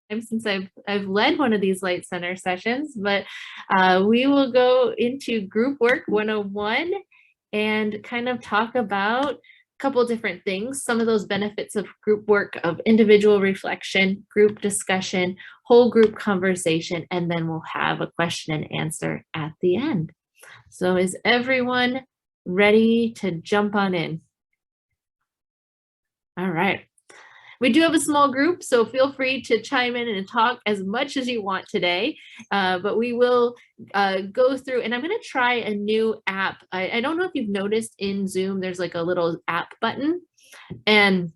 time since I've led one of these Light Center sessions, but we will go into Group Work 101 and kind of talk about a couple different things, some of those benefits of group work, of individual reflection, group discussion, whole group conversation, and then we'll have a question and answer at the end. So is everyone ready to jump on in? All right. We do have a small group, so feel free to chime in and talk as much as you want today. But we will go through, and I'm going to try a new app. I don't know if you've noticed in Zoom, there's like a little app button, and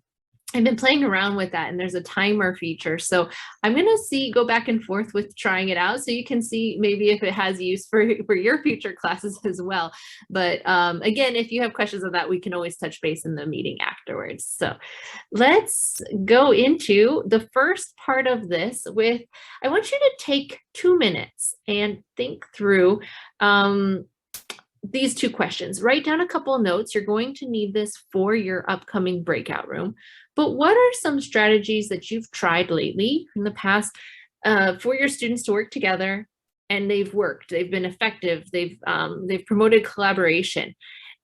I've been playing around with that, and there's a timer feature. So I'm going to go back and forth with trying it out so you can see maybe if it has use for your future classes as well. But again, if you have questions on that, we can always touch base in the meeting afterwards. So let's go into the first part of this with, I want you to take 2 minutes and think through these 2 questions. Write down a couple of notes. You're going to need this for your upcoming breakout room. But what are some strategies that you've tried lately in the past for your students to work together, and they've worked, they've been effective, they've promoted collaboration?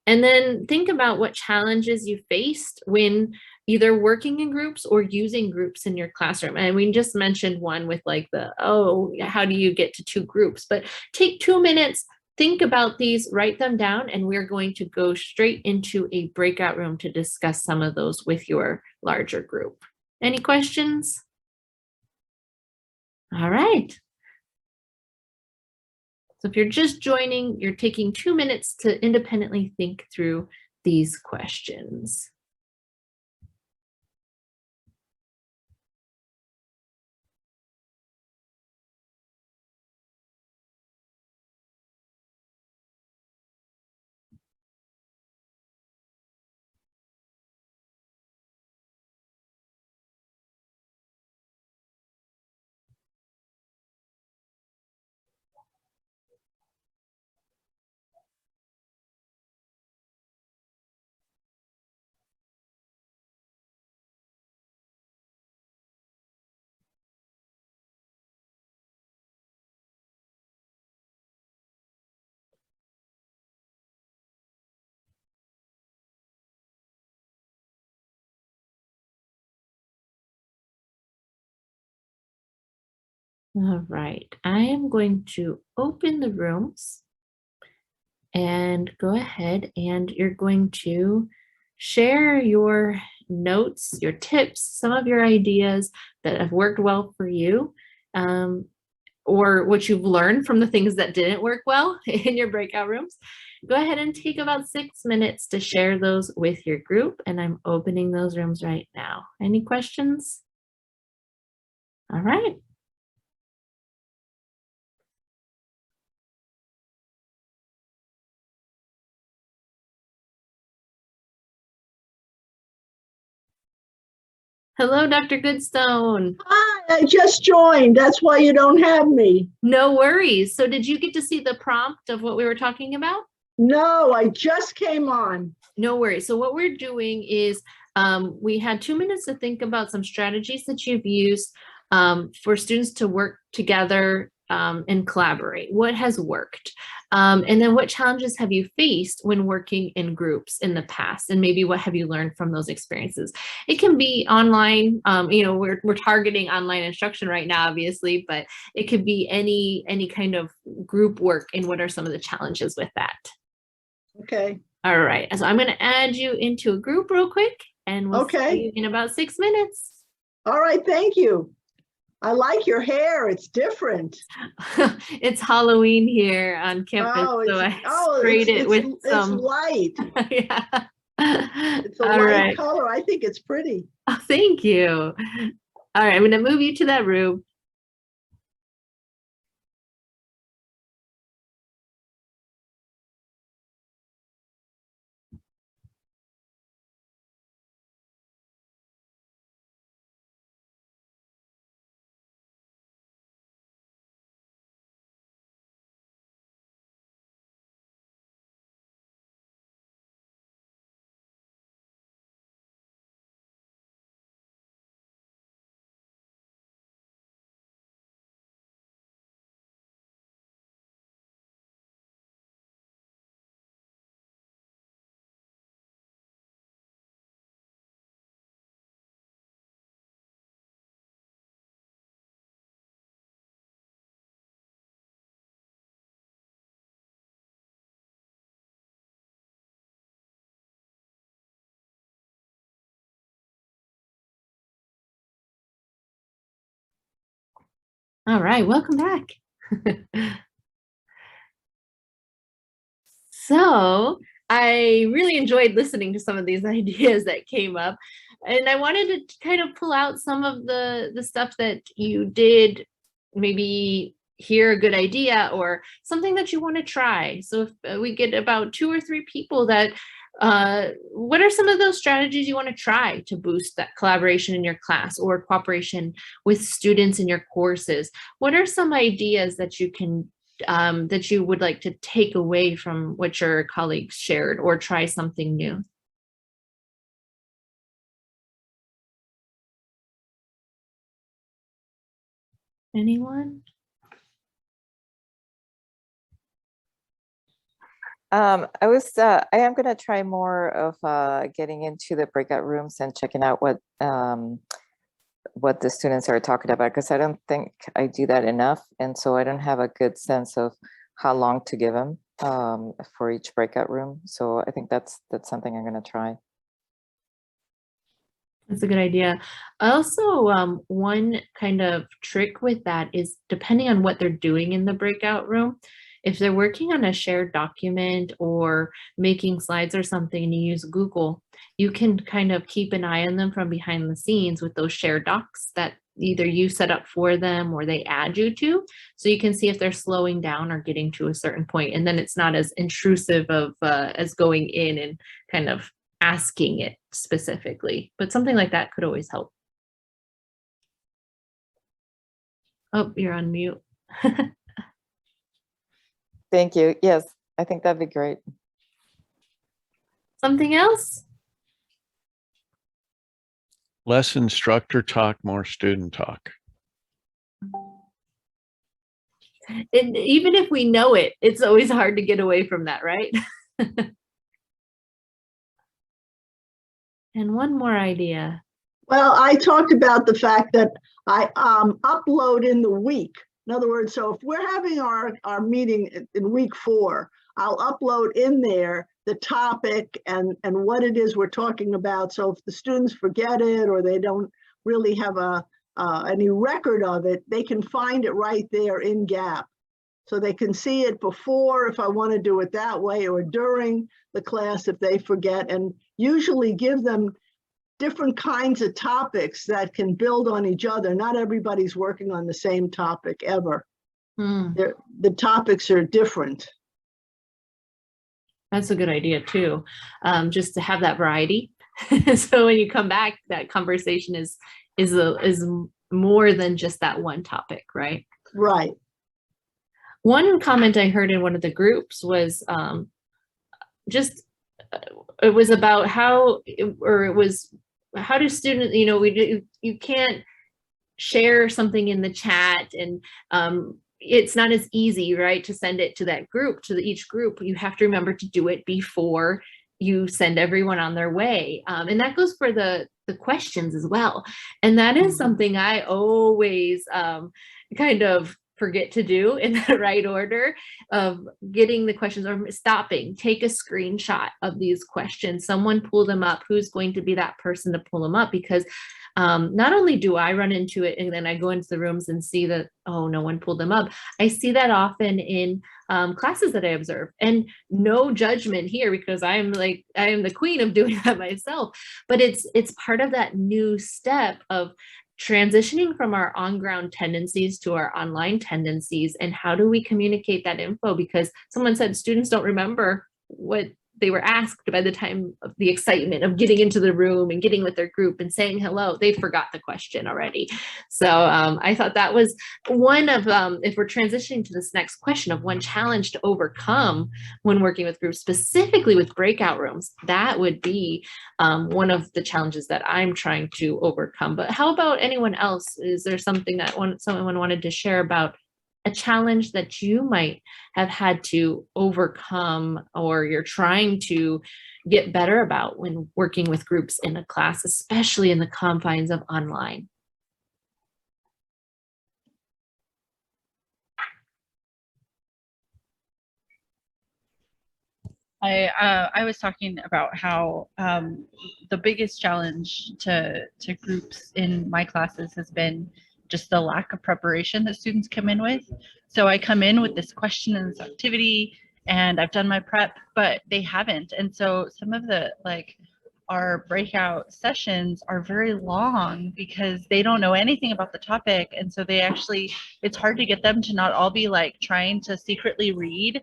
And then think about what challenges you faced when either working in groups or using groups in your classroom. And we just mentioned one with like how do you get to 2 groups? But take 2 minutes, think about these, write them down, and we're going to go straight into a breakout room to discuss some of those with your larger group. Any questions? All right. So if you're just joining, you're taking 2 minutes to independently think through these questions. All right, I am going to open the rooms and go ahead, and you're going to share your notes, your tips, some of your ideas that have worked well for you, or what you've learned from the things that didn't work well in your breakout rooms. Go ahead and take about 6 minutes to share those with your group, and I'm opening those rooms right now. Any questions? All right. Hello, Dr. Goodstone. Hi, I just joined. That's why you don't have me. No worries. So did you get to see the prompt of what we were talking about? No, I just came on. No worries. So what we're doing is we had 2 minutes to think about some strategies that you've used for students to work together and collaborate. What has worked? And then what challenges have you faced when working in groups in the past? And maybe what have you learned from those experiences? It can be online. We're targeting online instruction right now, obviously, but it could be any kind of group work, and what are some of the challenges with that? Okay. All right, so I'm going to add you into a group real quick, and we'll see you in about 6 minutes. All right, thank you. I like your hair. It's different. It's Halloween here on campus, so I sprayed it with some. It's light. Yeah. It's a light color. I think it's pretty. Oh, thank you. All right, I'm going to move you to that room. All right, welcome back. So I really enjoyed listening to some of these ideas that came up, and I wanted to kind of pull out some of the stuff that you did maybe hear a good idea or something that you want to try. So if we get about 2 or 3 people that what are some of those strategies you want to try to boost that collaboration in your class or cooperation with students in your courses? What are some ideas that you can that you would like to take away from what your colleagues shared or try something new? Anyone? I am gonna try more of getting into the breakout rooms and checking out what the students are talking about, because I don't think I do that enough, and so I don't have a good sense of how long to give them for each breakout room. So I think that's something I'm gonna try. That's a good idea. Also, one kind of trick with that is depending on what they're doing in the breakout room, if they're working on a shared document or making slides or something and you use Google, you can kind of keep an eye on them from behind the scenes with those shared docs that either you set up for them or they add you to. So you can see if they're slowing down or getting to a certain point, and then it's not as intrusive of as going in and kind of asking it specifically, but something like that could always help. Oh, you're on mute. Thank you. Yes, I think that'd be great. Something else? Less instructor talk, more student talk. And even if we know it, it's always hard to get away from that, right? And one more idea. Well, I talked about the fact that I upload in the week. In other words, so if we're having our meeting in week 4, I'll upload in there the topic and what it is we're talking about. So if the students forget it or they don't really have any record of it, they can find it right there in Gap. So they can see it before if I want to do it that way, or during the class if they forget, and usually give them different kinds of topics that can build on each other. Not everybody's working on the same topic ever. The topics are different. That's a good idea too, just to have that variety. So when you come back, that conversation is more than just that one topic, right? Right. One comment I heard in one of the groups was just it was about how do students, you can't share something in the chat, and it's not as easy, right, to send it to that group, to each group. You have to remember to do it before you send everyone on their way. And that goes for the questions as well. And that is something I always kind of forget to do in the right order of getting the questions, or stopping, take a screenshot of these questions, someone pull them up. Who's going to be that person to pull them up? Because not only do I run into it and then I go into the rooms and see that, oh, no one pulled them up. I see that often in classes that I observe, and no judgment here, because I am the queen of doing that myself. But it's part of that new step of transitioning from our on-ground tendencies to our online tendencies. And how do we communicate that info? Because someone said students don't remember what they were asked by the time of the excitement of getting into the room and getting with their group and saying hello. They forgot the question already. So I thought that was one of, if we're transitioning to this next question of one challenge to overcome when working with groups, specifically with breakout rooms, that would be one of the challenges that I'm trying to overcome. But how about anyone else? Is there something that someone wanted to share about a challenge that you might have had to overcome, or you're trying to get better about when working with groups in a class, especially in the confines of online? I was talking about how the biggest challenge to groups in my classes has been just the lack of preparation that students come in with. So I come in with this question and this activity, and I've done my prep, but they haven't. And so some of the our breakout sessions are very long because they don't know anything about the topic. And so they actually, it's hard to get them to not all be trying to secretly read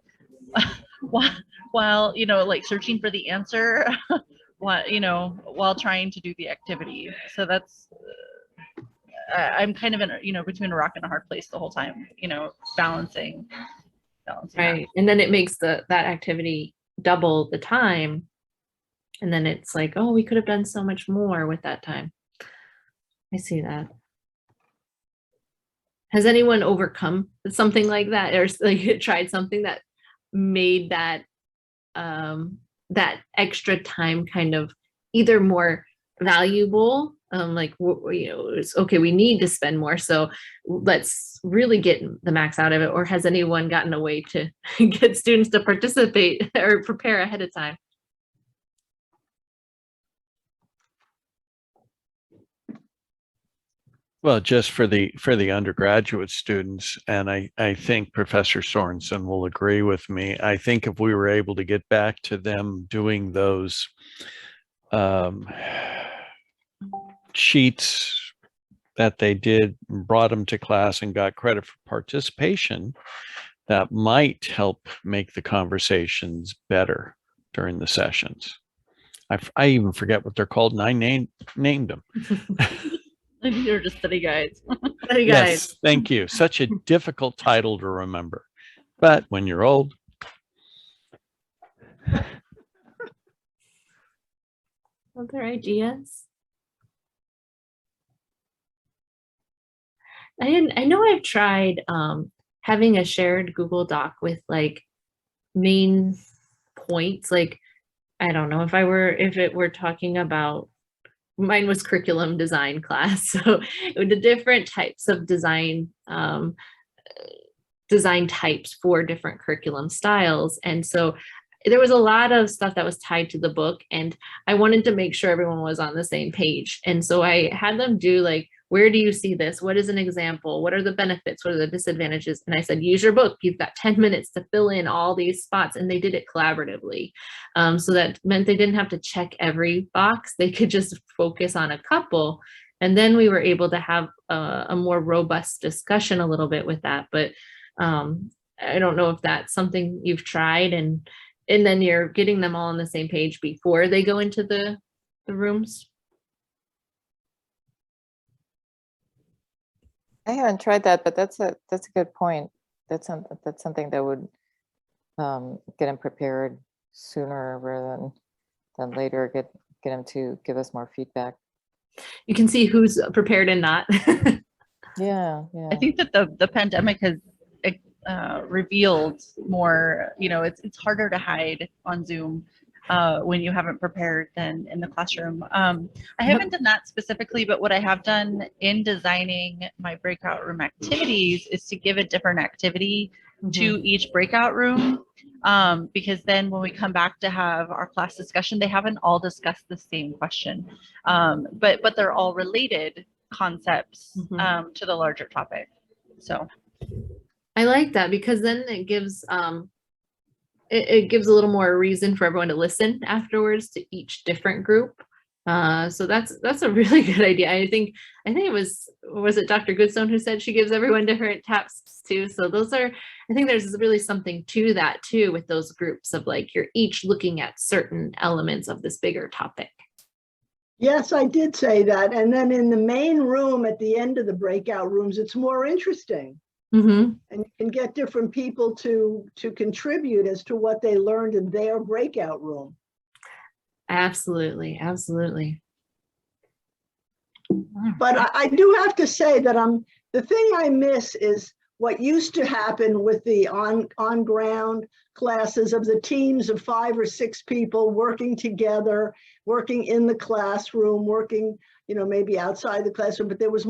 while searching for the answer while trying to do the activity. So that's I'm kind of in between a rock and a hard place the whole time, balancing Right. And then it makes that activity double the time. And then it's like, oh, we could have done so much more with that time. I see that. Has anyone overcome something like that, or tried something that made that that extra time kind of either more valuable, it's okay, we need to spend more, so let's really get the max out of it? Or has anyone gotten a way to get students to participate or prepare ahead of time? Well, just for the undergraduate students, and I think Professor Sorensen will agree with me. I think if we were able to get back to them doing those sheets that they did, brought them to class and got credit for participation, that might help make the conversations better during the sessions. I even forget what they're called, and I named them. You're just study guides. Study guides. Yes, thank you. Such a difficult title to remember, but when you're old. Other ideas? I know I've tried having a shared Google Doc with main points. I don't know, if it were talking about, mine was curriculum design class, so the different types of design types for different curriculum styles. And so there was a lot of stuff that was tied to the book, and I wanted to make sure everyone was on the same page. And so I had them do where do you see this? What is an example? What are the benefits? What are the disadvantages? And I said, use your book. You've got 10 minutes to fill in all these spots. And they did it collaboratively. So that meant they didn't have to check every box. They could just focus on a couple. And then we were able to have a more robust discussion a little bit with that. But I don't know if that's something you've tried, and then you're getting them all on the same page before they go into the rooms. I haven't tried that, but that's a good point. That's something that would get them prepared sooner rather than later. Get them to give us more feedback. You can see who's prepared and not. Yeah. I think that the pandemic has revealed more. It's harder to hide on Zoom when you haven't prepared than in the classroom. I haven't done that specifically, but what I have done in designing my breakout room activities is to give a different activity to each breakout room, because then when we come back to have our class discussion, they haven't all discussed the same question, but they're all related concepts to the larger topic. So I like that, because then it gives it gives a little more reason for everyone to listen afterwards to each different group. So that's a really good idea. I think it was it Dr. Goodstone who said she gives everyone different tasks too. So I think there's really something to that too, with those groups of you're each looking at certain elements of this bigger topic. Yes, I did say that. And then in the main room at the end of the breakout rooms, it's more interesting. And you can get different people to contribute as to what they learned in their breakout room. Absolutely. But I do have to say that the thing I miss is what used to happen with the on-ground classes of the teams of 5 or 6 people working together, working in the classroom, working, maybe outside the classroom, but there was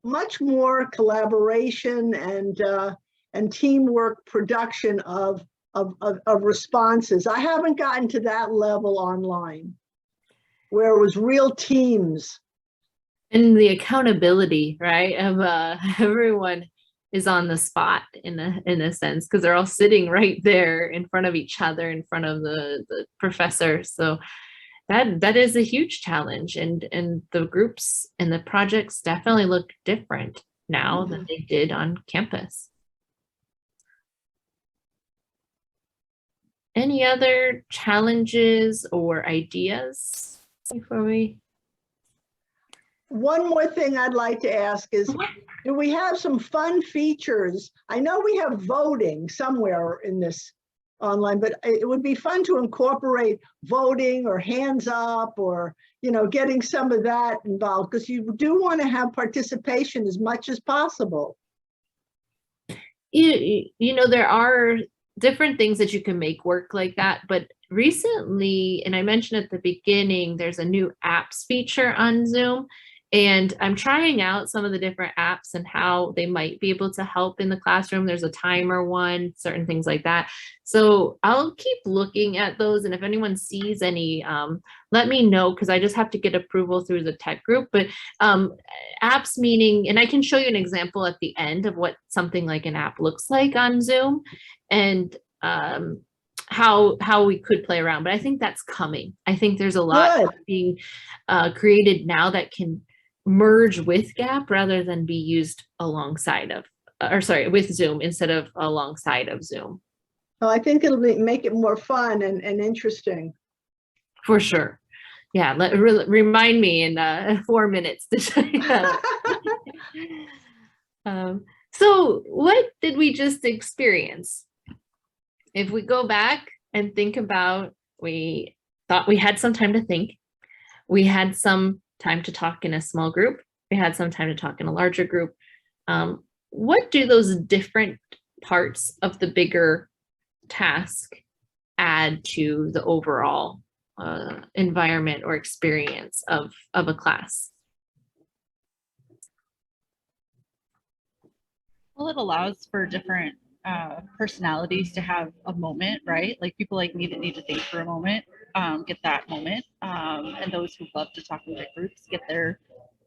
much more collaboration and teamwork production of responses. I haven't gotten to that level online, where it was real teams. And the accountability, right, of everyone is on the spot in a sense, because they're all sitting right there in front of each other, in front of the professor. So that is a huge challenge, and the groups and the projects definitely look different now than they did on campus. Any other challenges or ideas before we? One more thing I'd like to ask is, do we have some fun features? I know we have voting somewhere in this online, but it would be fun to incorporate voting or hands up, or, you know, getting some of that involved, because you do want to have participation as much as possible. You know, there are different things that you can make work like that, but recently, and I mentioned at the beginning, there's a new apps feature on Zoom, and I'm trying out some of the different apps and how they might be able to help in the classroom. There's a timer one, certain things like that. So I'll keep looking at those, and if anyone sees any, let me know, because I just have to get approval through the tech group. But apps meaning, and I can show you an example at the end of what something like an app looks like on Zoom, and how we could play around. But I think that's coming. I think there's a lot being created now that can merge with Gap rather than be used alongside of, or sorry, with Zoom instead of alongside of Zoom. So I think it'll make it more fun and interesting. For sure. Yeah, remind me in 4 minutes to show you how. So what did we just experience? If we go back and think about, we thought we had some time to think. We had some time to talk in a small group. We had some time to talk in a larger group. What do those different parts of the bigger task add to the overall environment or experience of a class? Well, it allows for different personalities to have a moment, right? Like people like me that need to think for a moment, get that moment. And those who love to talk in big groups get their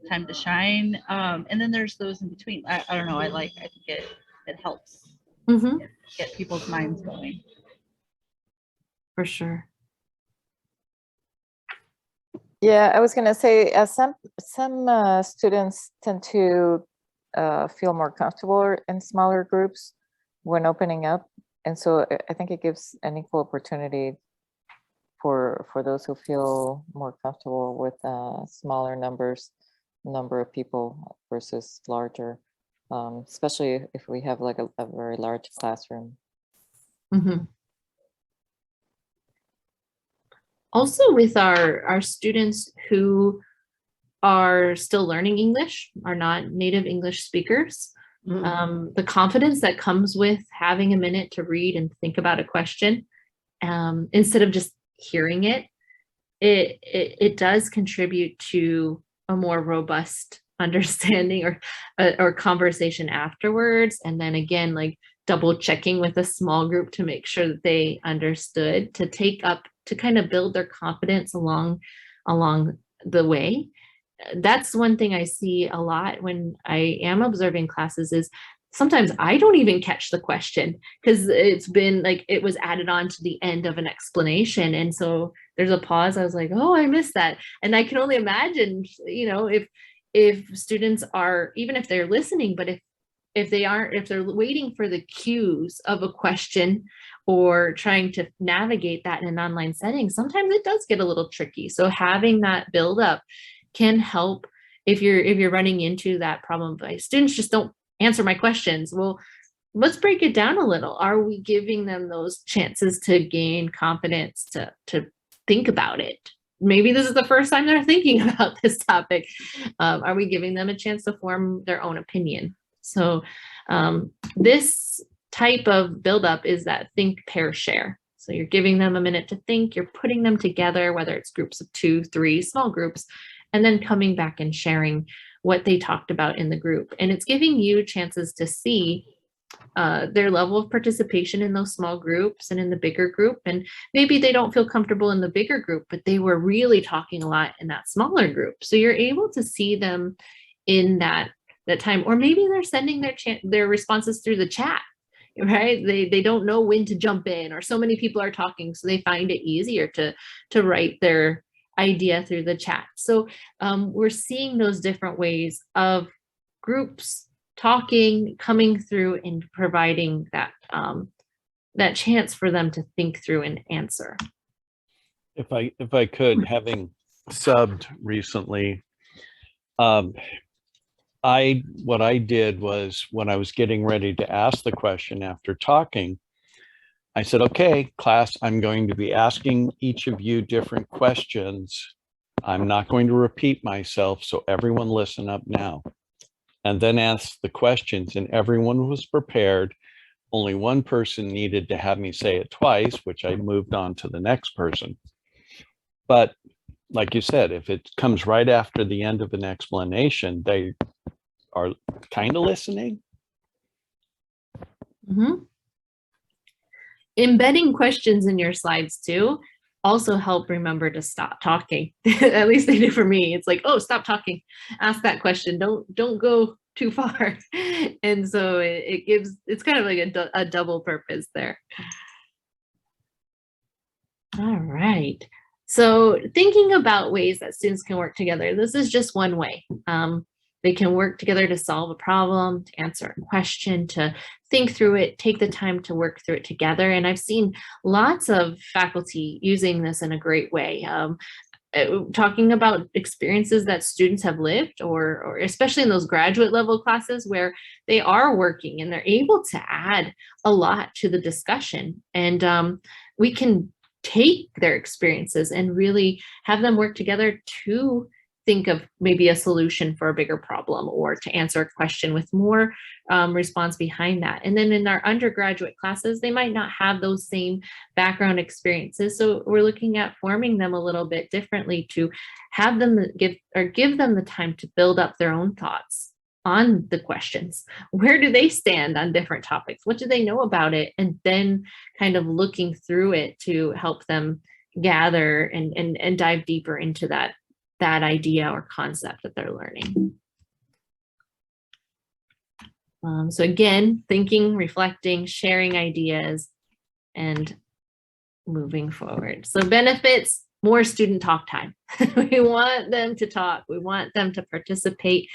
time to shine. And then there's those in between. I don't know. I think it helps get people's minds going. For sure. Yeah, I was gonna say some students tend to feel more comfortable in smaller groups when opening up, and so I think it gives an equal opportunity for those who feel more comfortable with smaller number of people versus larger, especially if we have like a very large classroom. Also, with our students who are still learning English, are not native English speakers, the confidence that comes with having a minute to read and think about a question, instead of just hearing it, it does contribute to a more robust understanding or conversation afterwards. And then again, like double checking with a small group to make sure that they understood, to take up, to kind of build their confidence along the way. That's one thing I see a lot when I am observing classes, is sometimes I don't even catch the question because it's been like, it was added on to the end of an explanation. And so there's a pause. I was like, oh, I missed that. And I can only imagine, you know, if students are, even if they're listening, but if they're waiting for the cues of a question or trying to navigate that in an online setting, sometimes it does get a little tricky. So having that build up can help if you're running into that problem by students just don't answer my questions. Well, let's break it down a little. Are we giving them those chances to gain confidence to think about it? Maybe this is the first time they're thinking about this topic. Are we giving them a chance to form their own opinion? So this type of buildup is that think, pair, share. So you're giving them a minute to think, you're putting them together, whether it's groups of 2, 3, small groups, and then coming back and sharing what they talked about in the group. And it's giving you chances to see their level of participation in those small groups and in the bigger group. And maybe they don't feel comfortable in the bigger group, but they were really talking a lot in that smaller group. So you're able to see them in that time, or maybe they're sending their responses through the chat, right? They don't know when to jump in, or so many people are talking, so they find it easier to write their idea through the chat. So we're seeing those different ways of groups talking, coming through, and providing that that chance for them to think through and answer. If I could, having subbed recently, what I did was, when I was getting ready to ask the question after talking, I said, okay, class, I'm going to be asking each of you different questions. I'm not going to repeat myself, so everyone listen up now. And then ask the questions, and everyone was prepared. Only one person needed to have me say it twice, which I moved on to the next person. But like you said, if it comes right after the end of an explanation, they are kind of listening. Mm-hmm. Embedding questions in your slides too also help remember to stop talking. At least they do for me. It's like, oh, stop talking, ask that question, don't go too far. And so it's kind of like a double purpose there. All right, so thinking about ways that students can work together, this is just one way. They can work together to solve a problem, to answer a question, to think through it, take the time to work through it together. And I've seen lots of faculty using this in a great way. Talking about experiences that students have lived, or especially in those graduate level classes where they are working and they're able to add a lot to the discussion. And we can take their experiences and really have them work together to think of maybe a solution for a bigger problem, or to answer a question with more response behind that. And then in our undergraduate classes, they might not have those same background experiences. So we're looking at forming them a little bit differently to have them give them the time to build up their own thoughts on the questions. Where do they stand on different topics? What do they know about it? And then kind of looking through it to help them gather and dive deeper into that idea or concept that they're learning. So again, thinking, reflecting, sharing ideas, and moving forward. So benefits, more student talk time. We want them to talk. We want them to participate.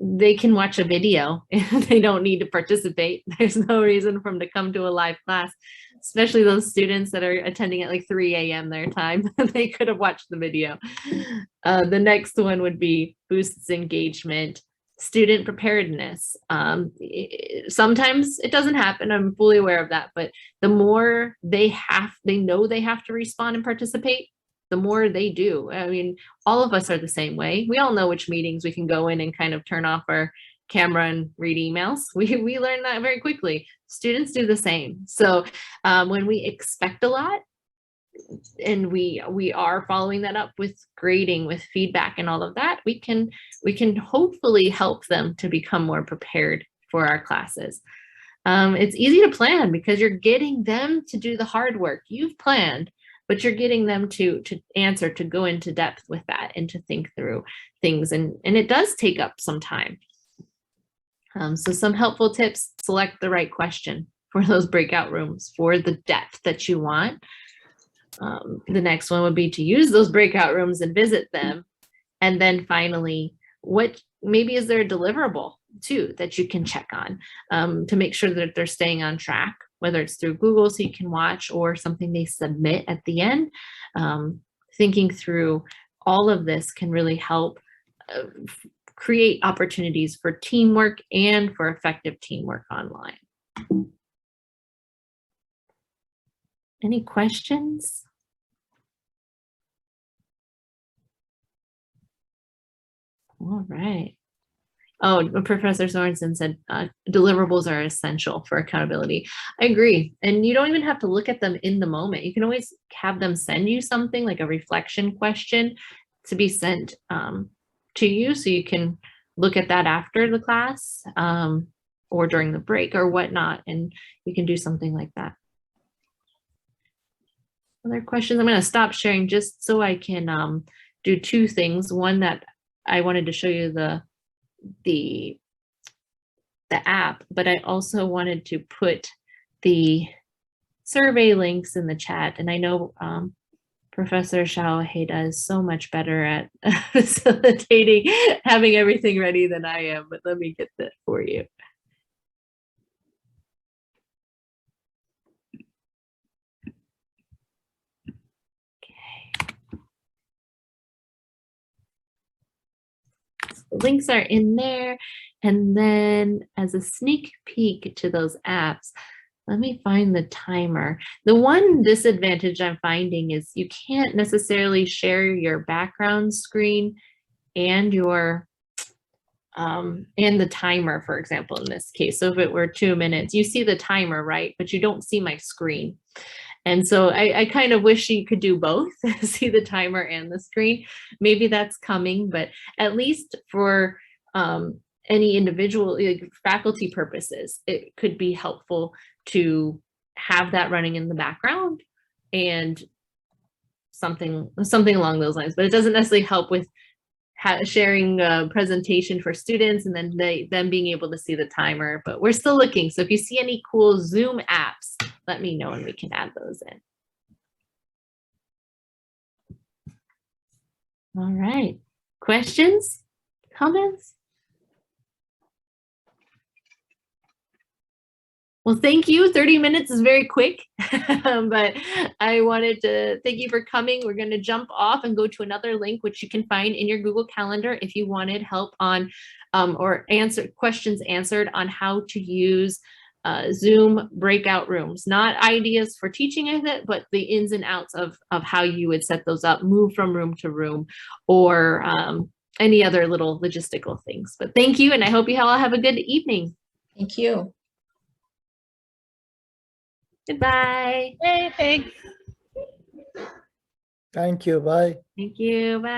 They can watch a video and they don't need to participate. There's no reason for them to come to a live class, especially those students that are attending at like 3 a.m. their time. They could have watched the video. The next one would be boosts engagement, student preparedness. Sometimes it doesn't happen. I'm fully aware of that, but the more they know they have to respond and participate, the more they do. I mean, all of us are the same way. We all know which meetings we can go in and kind of turn off our camera and read emails. We learn that very quickly. Students do the same. So when we expect a lot, and we are following that up with grading, with feedback and all of that, we can hopefully help them to become more prepared for our classes. It's easy to plan because you're getting them to do the hard work. You've planned, but you're getting them to answer, to go into depth with that and to think through things. And it does take up some time. So some helpful tips: select the right question for those breakout rooms for the depth that you want. The next one would be to use those breakout rooms and visit them. And then finally, what maybe is there a deliverable too that you can check on to make sure that they're staying on track, whether it's through Google so you can watch, or something they submit at the end. Thinking through all of this can really help create opportunities for teamwork and for effective teamwork online. Any questions? All right. Oh, Professor Sorensen said deliverables are essential for accountability. I agree. And you don't even have to look at them in the moment. You can always have them send you something like a reflection question to be sent to you, so you can look at that after the class. or during the break or whatnot, and you can do something like that. Other questions? I'm going to stop sharing just so I can do two things. One, that I wanted to show you the app, but I also wanted to put the survey links in the chat. And I know Professor Xiaohei is so much better at facilitating, having everything ready than I am, but let me get that for you. The links are in there. And then as a sneak peek to those apps, let me find the timer. The one disadvantage I'm finding is you can't necessarily share your background screen and your and the timer, for example, in this case. So if it were 2 minutes, you see the timer, right? But you don't see my screen. And so I kind of wish you could do both, see the timer and the screen. Maybe that's coming, but at least for any individual, like faculty purposes, it could be helpful to have that running in the background and something along those lines. But it doesn't necessarily help with sharing a presentation for students and then them being able to see the timer, but we're still looking. So if you see any cool Zoom apps, let me know and we can add those in. All right, questions, comments? Well, thank you. 30 minutes is very quick, but I wanted to thank you for coming. We're going to jump off and go to another link, which you can find in your Google Calendar if you wanted help on or questions answered on how to use Zoom breakout rooms, not ideas for teaching it, but the ins and outs of how you would set those up, move from room to room, or any other little logistical things. But thank you, and I hope you all have a good evening. Thank you. Goodbye. Yay, thanks. Thank you. Bye. Thank you. Bye.